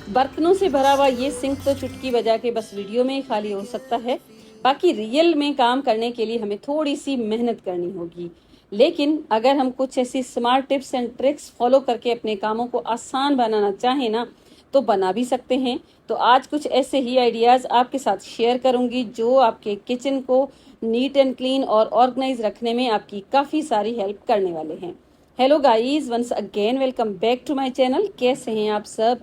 बर्तनों से भरा हुआ ये सिंक तो चुटकी बजा के बस वीडियो में ही खाली हो सकता है। बाकी रियल में काम करने के लिए हमें थोड़ी सी मेहनत करनी होगी। लेकिन अगर हम कुछ ऐसी smart tips and tricks follow करके अपने कामों को आसान बनाना चाहें ना, तो बना भी सकते हैं। तो आज कुछ ऐसे ही आइडियाज आपके साथ शेयर करूंगी जो आपके किचन को नीट एंड क्लीन और ऑर्गेनाइज रखने में आपकी काफी सारी हेल्प करने वाले हैं। Hello guys, once again welcome back to my channel. कैसे हैं आप सब?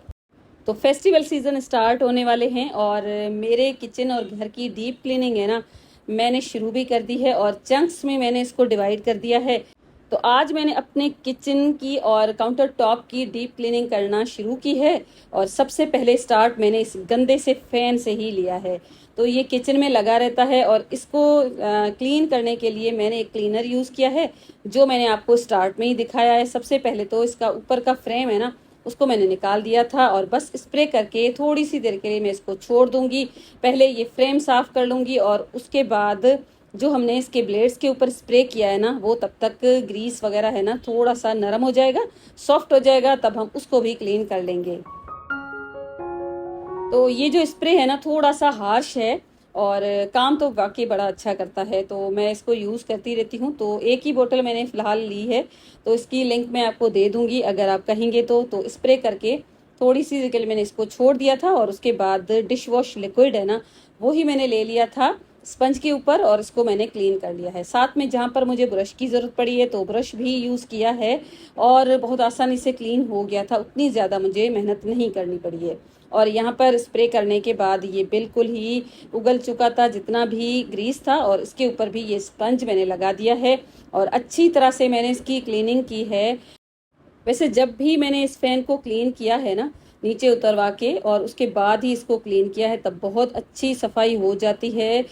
तो फेस्टिवल सीजन स्टार्ट होने वाले हैं और मेरे किचन और घर की डीप क्लीनिंग है ना, मैंने शुरू भी कर दी है और चंक्स में मैंने इसको डिवाइड कर दिया है। तो आज मैंने अपने किचन की और काउंटर टॉप की डीप क्लीनिंग करना शुरू की है। और सबसे पहले स्टार्ट मैंने इस गंदे से फैन से ही लिया है। तो ये किचन में लगा रहता है और इसको क्लीन करने के लिए मैंने एक क्लीनर यूज़ किया है, जो मैंने आपको स्टार्ट में ही दिखाया है। सबसे पहले तो इसका ऊपर का फ्रेम है ना, उसको मैंने निकाल दिया था और बस स्प्रे करके थोड़ी सी देर के लिए मैं इसको छोड़ दूंगी। पहले ये फ्रेम साफ कर लूंगी और उसके बाद जो हमने इसके ब्लेड्स के ऊपर स्प्रे किया है ना, वो तब तक ग्रीस वगैरह है ना थोड़ा सा नरम हो जाएगा, सॉफ्ट हो जाएगा, तब हम उसको भी क्लीन कर लेंगे। तो ये जो स्प्रे है ना थोड़ा सा हार्श है और काम तो वाकई बड़ा अच्छा करता है, तो मैं इसको यूज़ करती रहती हूँ। तो एक ही बोतल मैंने फ़िलहाल ली है, तो इसकी लिंक मैं आपको दे दूँगी अगर आप कहेंगे तो स्प्रे करके थोड़ी सी देर के लिए मैंने इसको छोड़ दिया था। और उसके बाद डिश वॉश लिक्विड है ना, वो ही मैंने ले लिया था स्पंज के ऊपर और इसको मैंने क्लीन कर लिया है। साथ में जहाँ पर मुझे ब्रश की ज़रूरत पड़ी है तो ब्रश भी यूज़ किया है और बहुत आसानी से क्लीन हो गया था, उतनी ज़्यादा मुझे मेहनत नहीं करनी पड़ी है। और यहाँ पर स्प्रे करने के बाद ये बिल्कुल ही उगल चुका था जितना भी ग्रीस था, और इसके ऊपर भी ये स्पंज मैंने लगा दिया है और अच्छी तरह से मैंने इसकी क्लीनिंग की है। वैसे जब भी मैंने इस फैन को क्लीन किया है ना, नीचे उतरवा के और उसके बाद ही इसको क्लीन किया है, तब बहुत अच्छी सफाई हो जाती है।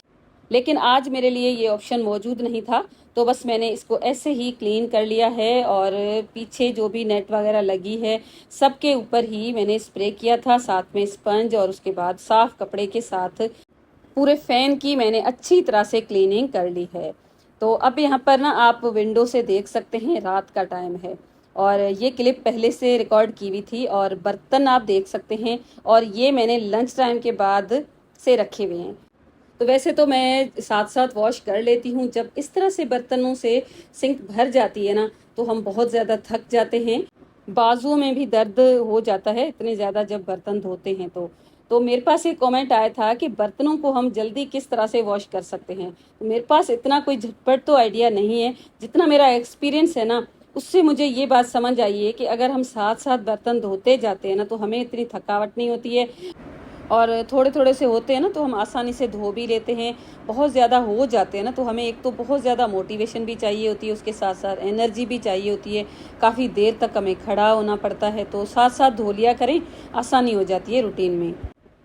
लेकिन आज मेरे लिए ये ऑप्शन मौजूद नहीं था, तो बस मैंने इसको ऐसे ही क्लीन कर लिया है। और पीछे जो भी नेट वगैरह लगी है सबके ऊपर ही मैंने स्प्रे किया था, साथ में स्पंज, और उसके बाद साफ कपड़े के साथ पूरे फैन की मैंने अच्छी तरह से क्लीनिंग कर ली है। तो अब यहाँ पर ना आप विंडो से देख सकते हैं, रात का टाइम है और ये क्लिप पहले से रिकॉर्ड की हुई थी और बर्तन आप देख सकते हैं, और ये मैंने लंच टाइम के बाद से रखे हुए हैं। तो वैसे तो मैं साथ साथ वॉश कर लेती हूँ। जब इस तरह से बर्तनों से सिंक भर जाती है ना, तो हम बहुत ज़्यादा थक जाते हैं, बाजुओं में भी दर्द हो जाता है इतने ज़्यादा जब बर्तन धोते हैं। तो मेरे पास एक कमेंट आया था कि बर्तनों को हम जल्दी किस तरह से वॉश कर सकते हैं। तो मेरे पास इतना कोई झटपट तो आइडिया नहीं है, जितना मेरा एक्सपीरियंस है ना, उससे मुझे ये बात समझ आई है कि अगर हम साथ साथ बर्तन धोते जाते हैं ना, तो हमें इतनी थकावट नहीं होती है और थोड़े थोड़े से होते हैं ना, तो हम आसानी से धो भी लेते हैं। बहुत ज़्यादा हो जाते हैं ना, तो हमें एक तो बहुत ज़्यादा मोटिवेशन भी चाहिए होती है, उसके साथ साथ एनर्जी भी चाहिए होती है, काफ़ी देर तक हमें खड़ा होना पड़ता है। तो साथ साथ धो लिया करें, आसानी हो जाती है रूटीन में।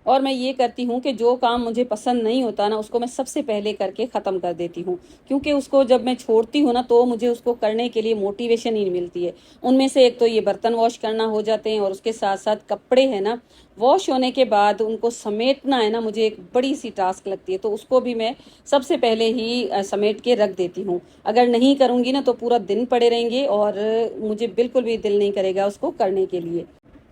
और मैं ये करती हूँ कि जो काम मुझे पसंद नहीं होता ना, उसको मैं सबसे पहले करके ख़त्म कर देती हूँ, क्योंकि उसको जब मैं छोड़ती हूँ ना, तो मुझे उसको करने के लिए मोटिवेशन ही मिलती है। उनमें से एक तो ये बर्तन वॉश करना हो जाते हैं, और उसके साथ साथ कपड़े हैं ना, वॉश होने के बाद उनको समेटना है ना, मुझे एक बड़ी सी टास्क लगती है। तो उसको भी मैं सबसे पहले ही समेट के रख देती हूँ। अगर नहीं करूँगी ना, तो पूरा दिन पड़े रहेंगे और मुझे बिल्कुल भी दिल नहीं करेगा उसको करने के लिए।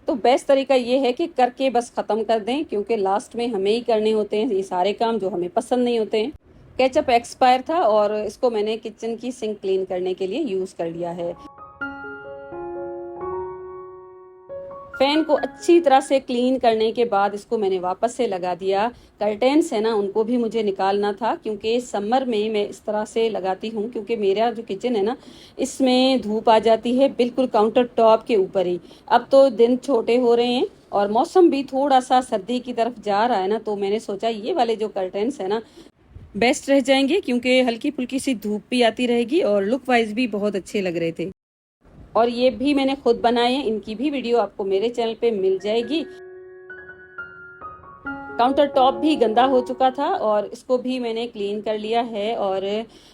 तो बेस्ट तरीका ये है कि करके बस ख़त्म कर दें, क्योंकि लास्ट में हमें ही करने होते हैं ये सारे काम जो हमें पसंद नहीं होते हैं। केचप एक्सपायर था और इसको मैंने किचन की सिंक क्लीन करने के लिए यूज़ कर लिया है। फैन को अच्छी तरह से क्लीन करने के बाद इसको मैंने वापस से लगा दिया। कर्टेन्स है ना, उनको भी मुझे निकालना था, क्योंकि समर में मैं इस तरह से लगाती हूँ, क्योंकि मेरा जो किचन है ना, इसमें धूप आ जाती है बिल्कुल काउंटर टॉप के ऊपर ही। अब तो दिन छोटे हो रहे हैं और मौसम भी थोड़ा सा सर्दी की तरफ जा रहा है ना, तो मैंने सोचा ये वाले जो कर्टेन्स है ना बेस्ट रह जाएंगे, क्योंकि हल्की फुल्की सी धूप भी आती रहेगी और लुक वाइज भी बहुत अच्छे लग रहे थे। और ये भी मैंने खुद बनाए हैं, इनकी भी वीडियो आपको मेरे चैनल पे मिल जाएगी। काउंटर टॉप भी गंदा हो चुका था और इसको भी मैंने क्लीन कर लिया है और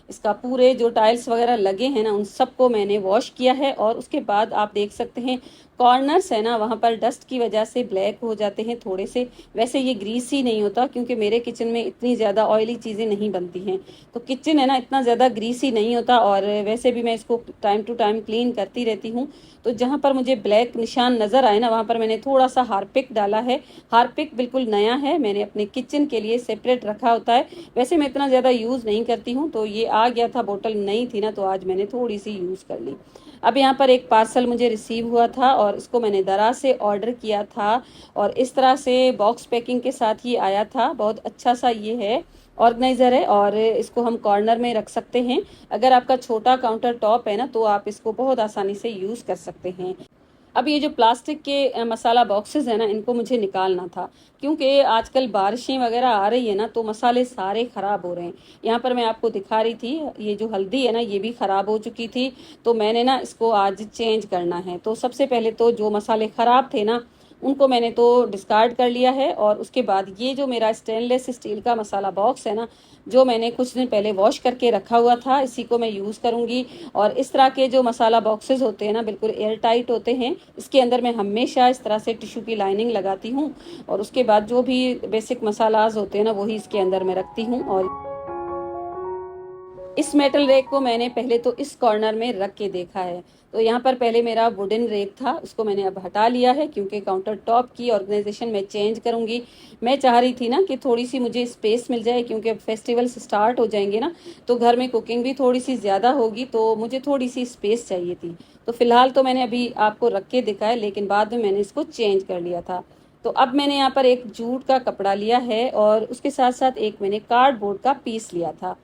इसका पूरे जो टाइल्स वगैरह लगे हैं ना उन सबको मैंने वॉश किया है। और उसके बाद आप देख सकते हैं कॉर्नर्स है ना वहाँ पर डस्ट की वजह से ब्लैक हो जाते हैं थोड़े से। वैसे ये ग्रीसी नहीं होता क्योंकि मेरे किचन में इतनी ज़्यादा ऑयली चीज़ें नहीं बनती हैं, तो किचन है ना इतना ज़्यादा ग्रीसी नहीं होता। और वैसे भी मैं इसको टाइम टू टाइम क्लीन करती रहती हूँ। तो जहाँ पर मुझे ब्लैक निशान नज़र आए ना वहाँ पर मैंने थोड़ा सा हार्पिक डाला है। हार्पिक बिल्कुल नया है, मैंने अपने किचन के लिए सेपरेट रखा होता है। वैसे मैं इतना ज़्यादा यूज़ नहीं करती हूँ, तो ये आ गया था, बोतल नई थी ना तो आज मैंने थोड़ी सी यूज़ कर ली। अब यहाँ पर एक पार्सल मुझे रिसीव हुआ था और इसको मैंने दराज से ऑर्डर किया था और इस तरह से बॉक्स पैकिंग के साथ ही आया था। बहुत अच्छा सा ये है, ऑर्गेनाइजर है और इसको हम कॉर्नर में रख सकते हैं। अगर आपका छोटा काउंटर टॉप है ना तो आप इसको बहुत आसानी से यूज़ कर सकते हैं। अब ये जो प्लास्टिक के मसाला बॉक्सेस है ना इनको मुझे निकालना था क्योंकि आजकल बारिशें वगैरह आ रही है ना तो मसाले सारे ख़राब हो रहे हैं। यहाँ पर मैं आपको दिखा रही थी ये जो हल्दी है ना ये भी ख़राब हो चुकी थी, तो मैंने ना इसको आज चेंज करना है। तो सबसे पहले तो जो मसाले ख़राब थे ना उनको मैंने तो डिस्कार्ड कर लिया है और उसके बाद ये जो मेरा स्टेनलेस स्टील का मसाला बॉक्स है ना जो मैंने कुछ दिन पहले वॉश करके रखा हुआ था इसी को मैं यूज़ करूँगी। और इस तरह के जो मसाला बॉक्सेस होते हैं ना बिल्कुल एयर टाइट होते हैं, इसके अंदर मैं हमेशा इस तरह से टिश्यू की लाइनिंग लगाती हूँ और उसके बाद जो भी बेसिक मसालाज होते हैं ना वही इसके अंदर मैं रखती हूँ। और इस मेटल रैक को मैंने पहले तो इस कॉर्नर में रख के देखा है। तो यहाँ पर पहले मेरा वुडन रैक था, उसको मैंने अब हटा लिया है क्योंकि काउंटर टॉप की ऑर्गेनाइजेशन मैं चेंज करूँगी। मैं चाह रही थी ना कि थोड़ी सी मुझे स्पेस मिल जाए क्योंकि अब फेस्टिवल्स स्टार्ट हो जाएंगे ना तो घर में कुकिंग भी थोड़ी सी ज़्यादा होगी, तो मुझे थोड़ी सी स्पेस चाहिए थी। तो फिलहाल तो मैंने अभी आपको रख के दिखाया लेकिन बाद में मैंने इसको चेंज कर लिया था। तो अब मैंने यहाँ पर एक जूट का कपड़ा लिया है और उसके साथ साथ एक मैंने कार्डबोर्ड का पीस लिया था,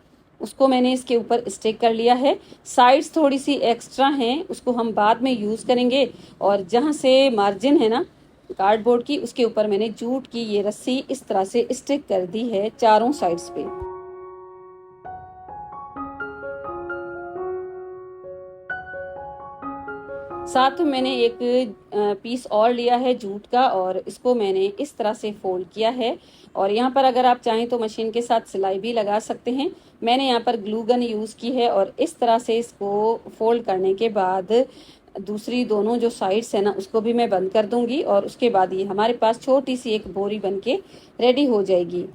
उसको मैंने इसके ऊपर स्टिक कर लिया है। साइड्स थोड़ी सी एक्स्ट्रा हैं उसको हम बाद में यूज़ करेंगे। और जहाँ से मार्जिन है ना कार्डबोर्ड की उसके ऊपर मैंने जूट की ये रस्सी इस तरह से स्टिक कर दी है चारों साइड्स पे। साथ में मैंने एक पीस और लिया है जूट का और इसको मैंने इस तरह से फोल्ड किया है। और यहाँ पर अगर आप चाहें तो मशीन के साथ सिलाई भी लगा सकते हैं। मैंने यहाँ पर ग्लू गन यूज़ की है और इस तरह से इसको फोल्ड करने के बाद दूसरी दोनों जो साइड्स है ना उसको भी मैं बंद कर दूंगी और उसके बाद ये हमारे पास छोटी सी एक बोरी बन के रेडी हो जाएगी।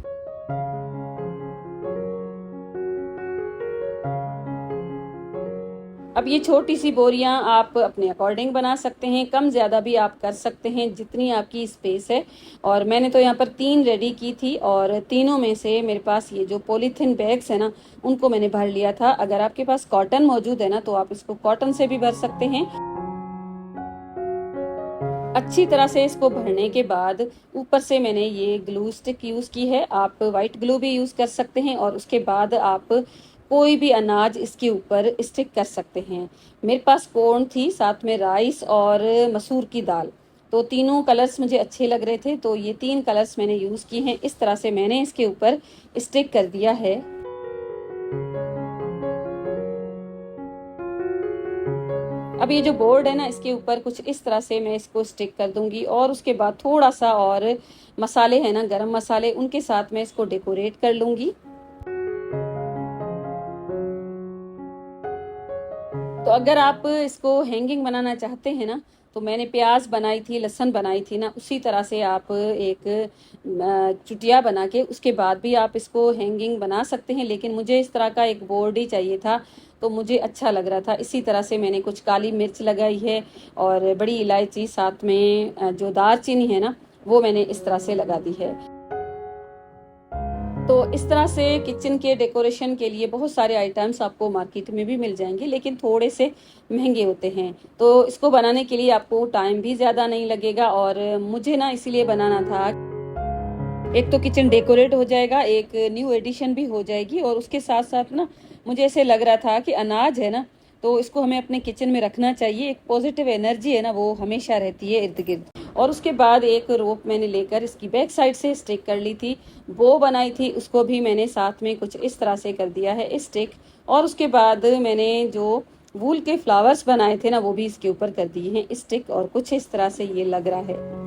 अब ये छोटी सी बोरियां आप अपने अकॉर्डिंग बना सकते हैं, कम ज़्यादा भी आप कर सकते हैं जितनी आपकी स्पेस है। और मैंने तो यहाँ पर 3 रेडी की थी और तीनों में से मेरे पास ये जो पॉलीथीन बैग्स है ना उनको मैंने भर लिया था। अगर आपके पास कॉटन मौजूद है ना तो आप इसको कॉटन से भी भर सकते हैं। अच्छी तरह से इसको भरने के बाद ऊपर से मैंने ये ग्लू स्टिक यूज़ की है, आप वाइट ग्लू भी यूज़ कर सकते हैं और उसके बाद आप कोई भी अनाज इसके ऊपर स्टिक कर सकते हैं। मेरे पास कॉर्न थी, साथ में राइस और मसूर की दाल, तो तीनों कलर्स मुझे अच्छे लग रहे थे तो ये 3 कलर्स मैंने यूज़ किए हैं। इस तरह से मैंने इसके ऊपर स्टिक कर दिया है। अब ये जो बोर्ड है ना इसके ऊपर कुछ इस तरह से मैं इसको स्टिक कर दूंगी और उसके बाद थोड़ा सा और मसाले हैं ना गरम मसाले उनके साथ मैं इसको डेकोरेट कर लूंगी। तो अगर आप इसको हैंगिंग बनाना चाहते हैं ना तो मैंने प्याज बनाई थी, लहसुन बनाई थी ना, उसी तरह से आप एक चुटिया बना के उसके बाद भी आप इसको हैंगिंग बना सकते हैं। लेकिन मुझे इस तरह का एक बोर्ड ही चाहिए था तो मुझे अच्छा लग रहा था। इसी तरह से मैंने कुछ काली मिर्च लगाई है और बड़ी इलायची, साथ में जो दालचीनी है ना वो मैंने इस तरह से लगा दी है। तो इस तरह से किचन के डेकोरेशन के लिए बहुत सारे आइटम्स आपको मार्केट में भी मिल जाएंगे लेकिन थोड़े से महंगे होते हैं। तो इसको बनाने के लिए आपको टाइम भी ज़्यादा नहीं लगेगा और मुझे ना इसीलिए बनाना था, एक तो किचन डेकोरेट हो जाएगा, एक न्यू एडिशन भी हो जाएगी और उसके साथ साथ ना मुझे ऐसे लग रहा था कि अनाज है ना तो इसको हमें अपने किचन में रखना चाहिए। एक पॉजिटिव एनर्जी है ना वो हमेशा रहती है इर्द गिर्द। और उसके बाद एक रोप मैंने लेकर इसकी बैक साइड से स्टिक कर ली थी, बो बनाई थी उसको भी मैंने साथ में कुछ इस तरह से कर दिया है स्टिक। और उसके बाद मैंने जो वूल के फ्लावर्स बनाए थे ना वो भी इसके ऊपर कर दिए हैं स्टिक और कुछ इस तरह से ये लग रहा है।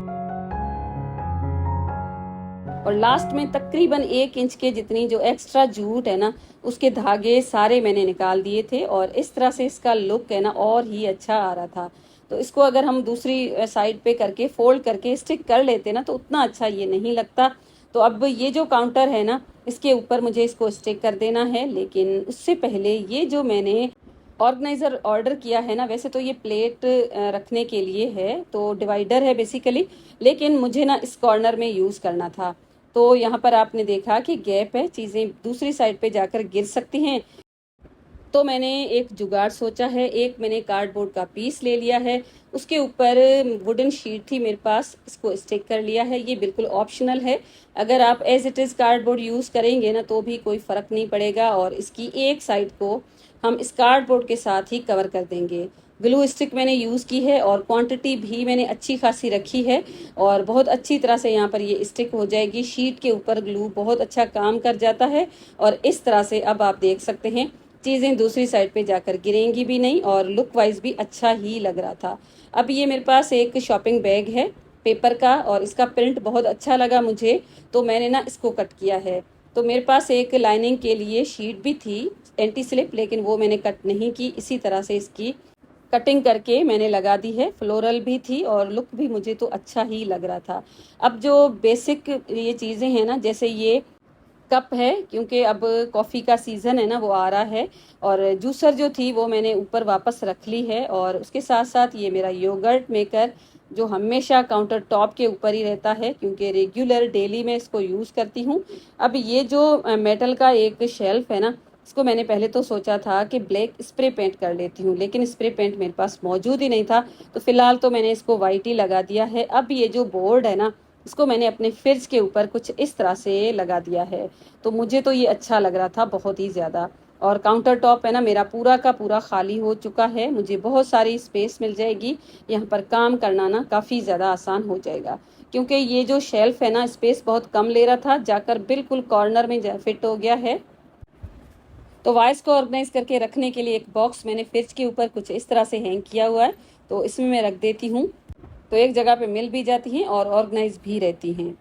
और लास्ट में तकरीबन 1 इंच के जितनी जो एक्स्ट्रा जूट है ना, उसके धागे सारे मैंने निकाल दिए थे और इस तरह से इसका लुक है ना और ही अच्छा आ रहा था। तो इसको अगर हम दूसरी साइड पे करके फोल्ड करके स्टिक कर लेते ना तो उतना अच्छा ये नहीं लगता। तो अब ये जो काउंटर है ना, इसके ऊपर मुझे इसको स्टिक कर देना है, लेकिन उससे पहले ये जो मैंने ऑर्गेनाइज़र ऑर्डर किया है ना, वैसे तो ये प्लेट रखने के लिए है, तो डिवाइडर है बेसिकली, लेकिन मुझे ना इस कॉर्नर में यूज़ करना था। तो यहाँ पर आपने देखा कि गैप है, चीज़ें दूसरी साइड पे जाकर गिर सकती हैं। तो मैंने एक जुगाड़ सोचा है, एक मैंने कार्डबोर्ड का पीस ले लिया है, उसके ऊपर वुडन शीट थी मेरे पास, इसको स्टिक कर लिया है। ये बिल्कुल ऑप्शनल है, अगर आप as it is cardboard use करेंगे ना तो भी कोई फ़र्क नहीं पड़ेगा। और इसकी एक साइड को हम इस कार्डबोर्ड के साथ ही कवर कर देंगे। ग्लू स्टिक मैंने यूज़ की है और क्वांटिटी भी मैंने अच्छी खासी रखी है और बहुत अच्छी तरह से यहाँ पर ये स्टिक हो जाएगी। शीट के ऊपर ग्लू बहुत अच्छा काम कर जाता है और इस तरह से अब आप देख सकते हैं चीज़ें दूसरी साइड पे जाकर गिरेंगी भी नहीं और लुक वाइज भी अच्छा ही लग रहा था। अब ये मेरे पास एक शॉपिंग बैग है पेपर का और इसका प्रिंट बहुत अच्छा लगा मुझे, तो मैंने ना इसको कट किया है। तो मेरे पास एक लाइनिंग के लिए शीट भी थी एंटी स्लिप, लेकिन वो मैंने कट नहीं की, इसी तरह से इसकी कटिंग करके मैंने लगा दी है। फ्लोरल भी थी और लुक भी मुझे तो अच्छा ही लग रहा था। अब जो बेसिक ये चीज़ें हैं ना, जैसे ये कप है, क्योंकि अब कॉफ़ी का सीज़न है ना वो आ रहा है, और जूसर जो थी वो मैंने ऊपर वापस रख ली है। और उसके साथ साथ ये मेरा योगर्ट मेकर जो हमेशा काउंटर टॉप के ऊपर ही रहता है, क्योंकि रेगुलर डेली मैं इसको यूज़ करती हूँ। अब ये जो मेटल का एक शेल्फ है ना, इसको मैंने पहले तो सोचा था कि ब्लैक स्प्रे पेंट कर लेती हूँ, लेकिन स्प्रे पेंट मेरे पास मौजूद ही नहीं था, तो फिलहाल तो मैंने इसको वाइट ही लगा दिया है। अब ये जो बोर्ड है ना, इसको मैंने अपने फ्रिज के ऊपर कुछ इस तरह से लगा दिया है, तो मुझे तो ये अच्छा लग रहा था बहुत ही ज़्यादा। और काउंटर टॉप है ना मेरा पूरा का पूरा खाली हो चुका है, मुझे बहुत सारी स्पेस मिल जाएगी, यहाँ पर काम करना ना काफ़ी ज़्यादा आसान हो जाएगा, क्योंकि ये जो शेल्फ है ना स्पेस बहुत कम ले रहा था, जाकर बिल्कुल कॉर्नर में फिट हो गया है। तो वाइस को ऑर्गेनाइज करके रखने के लिए एक बॉक्स मैंने फ्रिज के ऊपर कुछ इस तरह से हैंग किया हुआ है, तो इसमें मैं रख देती हूँ, तो एक जगह पे मिल भी जाती हैं और ऑर्गेनाइज भी रहती हैं।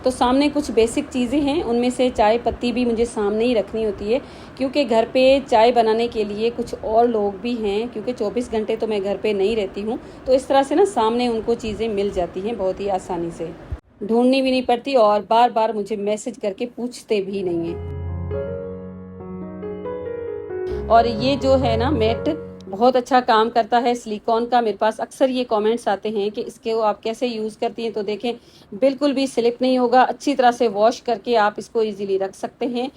तो सामने कुछ बेसिक चीज़ें हैं, उनमें से चाय पत्ती भी मुझे सामने ही रखनी होती है, क्योंकि घर पे चाय बनाने के लिए कुछ और लोग भी हैं, क्योंकि 24 घंटे तो मैं घर पे नहीं रहती हूँ, तो इस तरह से ना सामने उनको चीज़ें मिल जाती हैं बहुत ही आसानी से, ढूंढनी भी नहीं पड़ती और बार बार मुझे मैसेज करके पूछते भी नहीं हैं। और ये जो है ना मैट बहुत अच्छा काम करता है सिलिकॉन का। मेरे पास अक्सर ये कमेंट्स आते हैं कि इसके वो आप कैसे यूज़ करती हैं, तो देखें बिल्कुल भी स्लिप नहीं होगा, अच्छी तरह से वॉश करके आप इसको इजीली रख सकते हैं।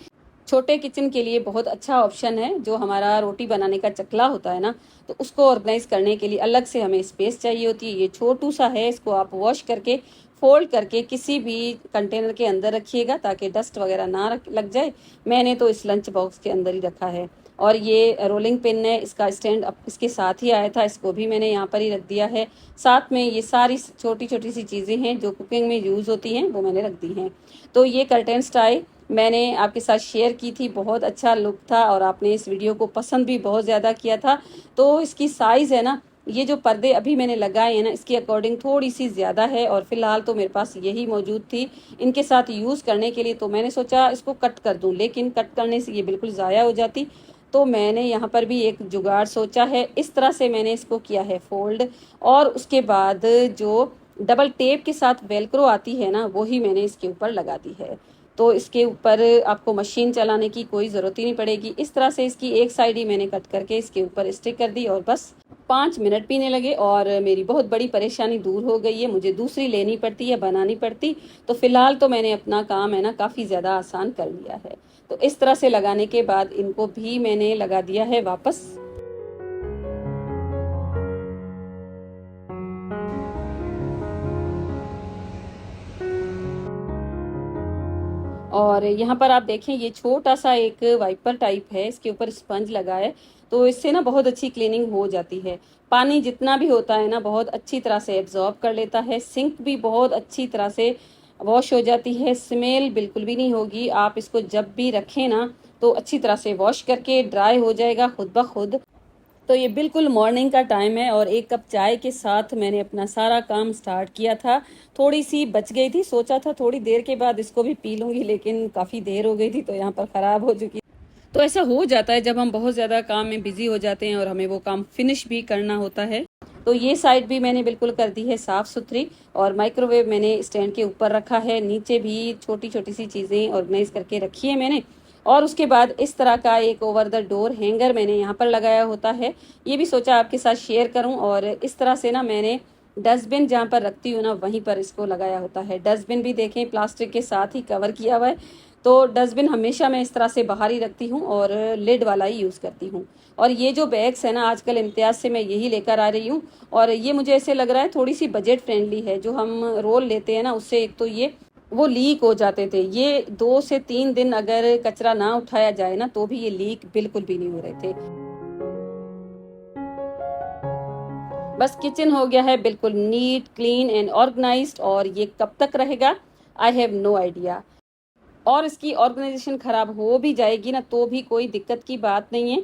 छोटे किचन के लिए बहुत अच्छा ऑप्शन है। जो हमारा रोटी बनाने का चकला होता है ना, तो उसको ऑर्गेनाइज करने के लिए अलग से हमें स्पेस चाहिए होती है। ये छोटू सा है, इसको आप वॉश करके फोल्ड करके किसी भी कंटेनर के अंदर रखिएगा ताकि डस्ट वगैरह ना लग जाए। मैंने तो इस लंच बॉक्स के अंदर ही रखा है। और ये रोलिंग पिन है, इसका स्टैंड इसके साथ ही आया था, इसको भी मैंने यहाँ पर ही रख दिया है। साथ में ये सारी छोटी छोटी सी चीज़ें हैं जो कुकिंग में यूज़ होती हैं, वो मैंने रख दी हैं। तो ये कर्टेन स्टाइल मैंने आपके साथ शेयर की थी, बहुत अच्छा लुक था और आपने इस वीडियो को पसंद भी बहुत ज़्यादा किया था। तो इसकी साइज़ है ना, ये जो पर्दे अभी मैंने लगाए हैं ना, इसके अकॉर्डिंग थोड़ी सी ज़्यादा है और फिलहाल तो मेरे पास यही मौजूद थी इनके साथ यूज़ करने के लिए। तो मैंने सोचा इसको कट कर दूं, लेकिन कट करने से ये बिल्कुल ज़ाया हो जाती, तो मैंने यहाँ पर भी एक जुगाड़ सोचा है। इस तरह से मैंने इसको किया है फोल्ड, और उसके बाद जो डबल टेप के साथ वेलक्रो आती है ना, वही मैंने इसके ऊपर लगा दी है। तो इसके ऊपर आपको मशीन चलाने की कोई ज़रूरत ही नहीं पड़ेगी। इस तरह से इसकी एक साइड ही मैंने कट करके इसके ऊपर स्टिक कर दी और बस 5 मिनट पीने लगे और मेरी बहुत बड़ी परेशानी दूर हो गई है। मुझे दूसरी लेनी पड़ती है, बनानी पड़ती। तो फिलहाल तो मैंने अपना काम है ना काफ़ी ज़्यादा आसान कर लिया है। तो इस तरह से लगाने के बाद इनको भी मैंने लगा दिया है वापस। और यहाँ पर आप देखें ये छोटा सा एक वाइपर टाइप है, इसके ऊपर स्पंज लगा है, तो इससे ना बहुत अच्छी क्लीनिंग हो जाती है। पानी जितना भी होता है ना बहुत अच्छी तरह से एब्जॉर्ब कर लेता है। सिंक भी बहुत अच्छी तरह से वॉश हो जाती है, स्मेल बिल्कुल भी नहीं होगी। आप इसको जब भी रखें ना तो अच्छी तरह से वॉश करके ड्राई हो जाएगा खुद ब खुद। तो ये बिल्कुल मॉर्निंग का टाइम है और एक कप चाय के साथ मैंने अपना सारा काम स्टार्ट किया था। थोड़ी सी बच गई थी, सोचा था थोड़ी देर के बाद इसको भी पी लूंगी, लेकिन काफ़ी देर हो गई थी तो यहाँ पर ख़राब हो चुकी। तो ऐसा हो जाता है जब हम बहुत ज़्यादा काम में बिजी हो जाते हैं और हमें वो काम फिनिश भी करना होता है। तो ये साइड भी मैंने बिल्कुल कर दी है साफ़ सुथरी, और माइक्रोवेव मैंने स्टैंड के ऊपर रखा है। नीचे भी छोटी छोटी सी चीज़ें ऑर्गेनाइज करके रखी है मैंने। और उसके बाद इस तरह का एक ओवर द डोर हैंगर मैंने यहाँ पर लगाया होता है। ये भी सोचा आपके साथ शेयर करूँ। और इस तरह से ना मैंने डस्टबिन जहाँ पर रखती हूँ ना वहीं पर इसको लगाया होता है। डस्टबिन भी देखें प्लास्टिक के साथ ही कवर किया हुआ है। तो डस्टबिन हमेशा मैं इस तरह से बाहर ही रखती हूँ और लिड वाला ही यूज़ करती हूँ। और ये जो बैग्स है ना आजकल इम्तियाज़ से मैं यही लेकर आ रही हूँ। और ये मुझे ऐसे लग रहा है थोड़ी सी बजट फ्रेंडली है। जो हम रोल लेते हैं ना उससे एक तो ये वो लीक हो जाते थे। ये 2 से 3 दिन अगर कचरा ना उठाया जाए ना तो भी ये लीक बिल्कुल भी नहीं हो रहे थे। बस किचन हो गया है बिल्कुल नीट क्लीन एंड ऑर्गेनाइज्ड। और ये कब तक रहेगा आई हैव नो आइडिया। और इसकी ऑर्गेनाइजेशन खराब हो भी जाएगी ना तो भी कोई दिक्कत की बात नहीं है,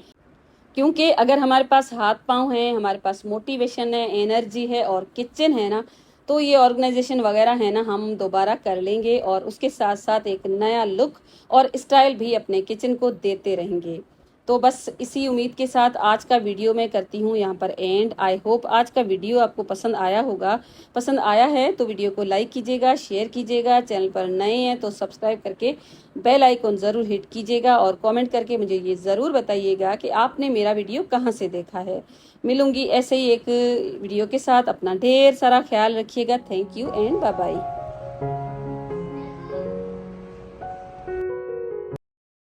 क्योंकि अगर हमारे पास हाथ पांव हैं, हमारे पास मोटिवेशन है, एनर्जी है और किचन है ना, तो ये ऑर्गेनाइजेशन वगैरह है ना हम दोबारा कर लेंगे और उसके साथ साथ एक नया लुक और स्टाइल भी अपने किचन को देते रहेंगे। तो बस इसी उम्मीद के साथ आज का वीडियो मैं करती हूँ यहाँ पर एंड। आई होप आज का वीडियो आपको पसंद आया होगा। पसंद आया है तो वीडियो को लाइक कीजिएगा, शेयर कीजिएगा। चैनल पर नए हैं तो सब्सक्राइब करके बेल आइकॉन ज़रूर हिट कीजिएगा और कमेंट करके मुझे ये ज़रूर बताइएगा कि आपने मेरा वीडियो कहाँ से देखा है। मिलूंगी ऐसे ही एक वीडियो के साथ। अपना ढेर सारा ख्याल रखिएगा। Thank you and bye bye.